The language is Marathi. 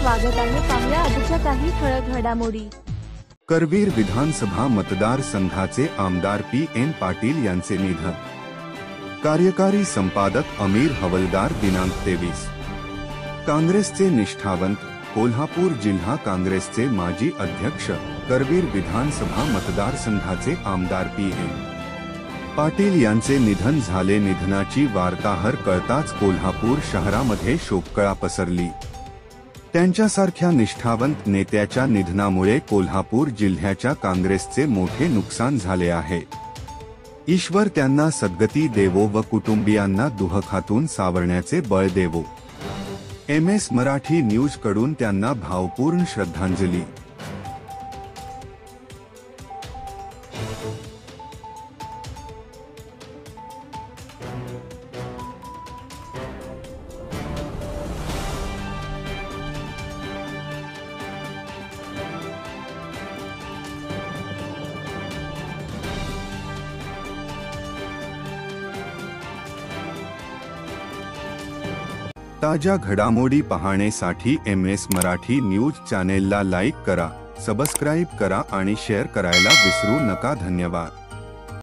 स्वागत आहे। पाहूया आजच्या काही ठळक घडामोडी। करवीर विधानसभा मतदारसंघाचे आमदार पी.एन. पाटील यांचे निधन। कार्यकारी संपादक अमीर हवलदार दिनांक 23। काँग्रेसचे निष्ठावंत, कोल्हापूर जिल्हा काँग्रेसचे माजी अध्यक्ष, करवीर विधानसभा मतदारसंघाचे आमदार पी.एन. पाटील यांचे निधन झाले। निधनाची वार्ताहर कळताच कोल्हापूर शहरामध्ये शोककळा पसरली। त्यांच्यासारख्या निष्ठावंत नेत्याच्या निधनामुळे कोल्हापूर जिल्ह्याच्या काँग्रेसचे मोठे नुकसान झाले आहे। ईश्वर त्यांना सद्गती देवो व कुटुंबियांना दुःखातून सावरण्याचे बळ देवो। MS मराठी न्यूज कडून त्यांना भावपूर्ण श्रद्धांजली। ताज्या घडामोडी पाहण्यासाठी MS मराठी न्यूज चॅनेलला लाईक करा, सबस्क्राईब करा आणि शेअर करायला विसरू नका। धन्यवाद।